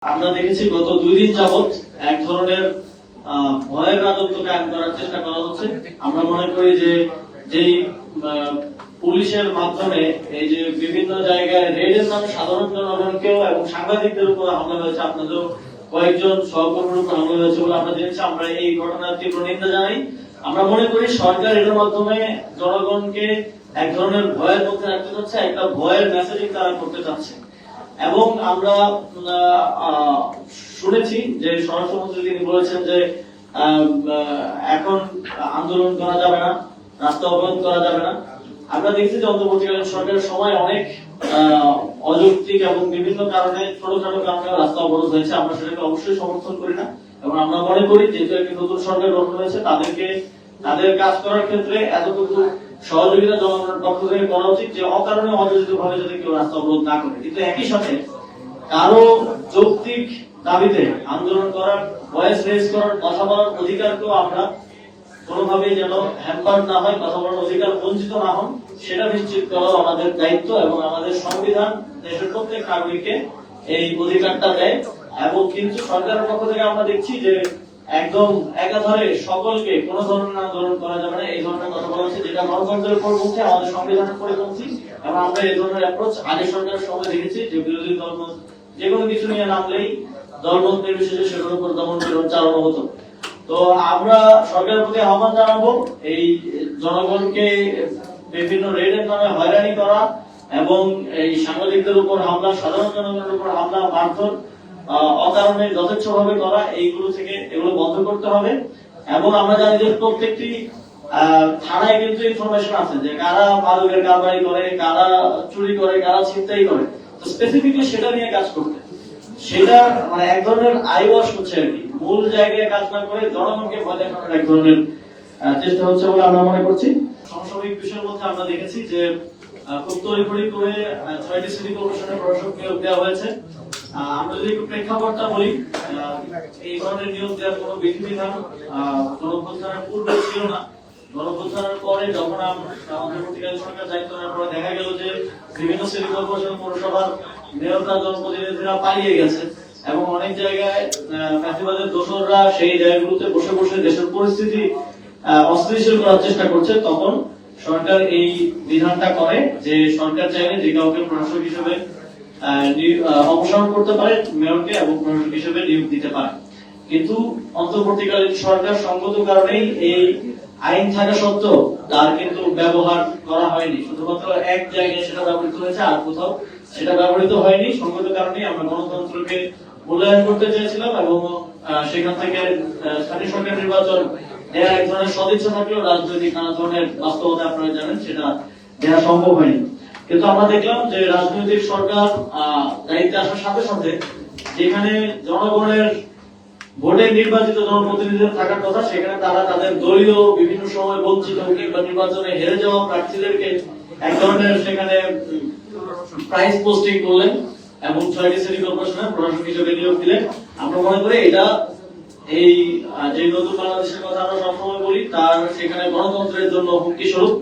আমরা দেখেছি গত 2 দিন যাবত এক ধরনের ভয়ের রাজত্ব কায়েম করার চেষ্টা করা হচ্ছে। আমরা মনে করি যে যেই পুলিশের মাধ্যমে এই যে বিভিন্ন জায়গায় রেডের নামে সাধারণ জনগণকেও এবং সাংবাদিকদের উপর হামলা হয়েছে, আপনাদের কয়েকজন সহকর্মীর উপর হামলা হয়েছে বলে আমরা জেনেছি। আমরা এই ঘটনার তীব্র নিন্দা জানাই। আমরা মনে করি সরকার এর মাধ্যমে জনগণকে এক ধরনের ভয়ের মধ্যে রাখতে চাচ্ছে, একটা ভয়ের মেসেজিং তারা করতে চাচ্ছে। এবং আমরা শুনেছি যে স্বরাষ্ট্রমন্ত্রী তিনি বলেছেন যে এখন আন্দোলন করা যাবে না, রাস্তা অবরোধ করা যাবে না। আমরা দেখছি যে অন্তর্বর্তীকালীন সরকারের সময় অনেক অযৌক্তিক এবং বিভিন্ন কারণে ছোটখাটো কারণে রাস্তা অবরোধ হয়েছে। আমরা সেটাকে অবশ্যই সমর্থন করি না এবং আমরা মনে করি যেহেতু একটি নতুন সরকার গঠন হয়েছে তাদেরকে তাদের কাজ করার ক্ষেত্রে এতটুকু সহযোগিতা জনগণের পক্ষ থেকে করা উচিত যে অকারণে অযোজিত ভাবে যাতে কেউ রাস্তা অবরোধ না করে। কিন্তু একই সাথে কারো যৌক্তিক দাবিতে আন্দোলন করার, ভয়েস রেজ করার, কথা বলার অধিকারকেও আমরা কোনোভাবেই যেন হ্যাম্পার না হয়, কথা বলার অধিকার বঞ্চিত না হন সেটা নিশ্চিত করা আমাদের দায়িত্ব। এবং আমাদের সংবিধান দেশের প্রত্যেক নাগরিককে এই অধিকারটা দেয়। এবং কিন্তু সরকারের পক্ষ থেকে আমরা দেখছি যে একদম একাধারে সকলকে কোন ধরনের আন্দোলন করা যাবে না এই ধরনের কথা বলা হচ্ছে, যেটা গণতন্ত্রের পরিপন্থী, আমাদের সংবিধানের পরিপন্থী। এবং আমরা এই ধরনের অ্যাপ্রোচ আগে সরকারের সময় দেখেছি যে বিরোধী দলমত যে কোনো কিছু নিয়ে নামলেই দলমত নির্বিশেষে সেগুলোর উপর দমন চালানো হতো। তো আমরা সরকারের প্রতি আহ্বান জানাবো এই জনগণকে বিভিন্ন রেডের নামে হয়রানি করা এবং এই সাংবাদিকদের উপর হামলা, সাধারণ জনগণের উপর হামলা, মারধর অকারণে যথেচ্ছভাবে করা, এইগুলো থেকে এগুলো বন্ধ করতে হবে। এবং আমরা জানি যে প্রত্যেকটি থানায় কিন্তু ইনফরমেশন আছে যে কারা মাদকের কারবারি করে, কারা চুরি করে, কারা ছিনতাই করে। তো স্পেসিফিকলি সেটা নিয়ে কাজ করতে, সেটা মানে এক ধরনের আই ওয়াশ হচ্ছে আর কি, মূল জায়গায় কাজ না করে জনগণকে ভয় দেখানোর এক ধরনের চেষ্টা হচ্ছে বলে আমরা মনে করছি। সমসাময়িক বিষয়ের মধ্যে আমরা দেখেছি যে খুব তড়িঘড়ি করে 6টি সিটি কর্পোরেশনের প্রশাসক নিয়োগ দেওয়া হয়েছে। আমরা যদি একটু প্রেক্ষাপটটা বলি, এই ধরনের নিয়োগ দেওয়ার কোনো বিধিবিধান গণঅভ্যুত্থানের পূর্বে ছিল না। গণঅভ্যুত্থানের পরে যখন অন্তর্বর্তীকালীন সরকার দায়িত্ব নেওয়ার পরে দেখা গেল যে বিভিন্ন সিটি কর্পোরেশন, পৌরসভার মেয়ররা, জনপ্রতিনিধিরা পালিয়ে গেছে এবং অনেক জায়গায় ফ্যাসিবাদের দোসররা সেই জায়গাগুলোতে বসে বসে দেশের পরিস্থিতি অস্থিতিশীল করার চেষ্টা করছে। তখন সরকার এই বিধানটা করে যে সরকার চাইলে যে কাউকে প্রশাসক হিসেবে অপসারণ করতে পারে, মেয়রকে, এবং প্রশাসক হিসেবে নিয়োগ দিতে পারে। কিন্তু অন্তর্বর্তীকালীন সরকার সঙ্গত কারণেই এই আইন থাকা সত্ত্বেও তার কিন্তু ব্যবহার করা হয়নি। শুধুমাত্র এক জায়গায় সেটা ব্যবহৃত হয়েছে, আর কোথাও সেটা ব্যবহৃত হয়নি। সঙ্গত কারণেই আমরা গণতন্ত্রকে মূল্যায়ন করতে চেয়েছিলাম এবং সেখান থেকে স্থানীয় সরকার নির্বাচন দেওয়ার এক ধরনের সদিচ্ছা থাকলেও রাজনৈতিক নানা ধরনের বাস্তবতা আপনারা জানেন সেটা দেওয়া সম্ভব হয়নি। কিন্তু আমরা দেখলাম যে রাজনৈতিক সরকার দায়িত্বে আসার সাথে সাথে যেখানে জনগণের ভোটে নির্বাচিত জনপ্রতিনিধিদের থাকার কথা সেখানে তারা তাদের দলীয় বিভিন্ন সময় বঞ্চিত কিংবা নির্বাচনে হেরে যাওয়া প্রার্থীদেরকে এক ধরনের সেখানে প্রাইস পোস্টিং করলেন এবং 6টি সিটি কর্পোরেশনের প্রশাসক হিসেবে নিয়োগ দিলেন। আমরা মনে করি এটা এই যে নতুন বাংলাদেশের কথা আমরা সবসময় বলি তার সেখানে গণতন্ত্রের জন্য হুমকি স্বরূপ।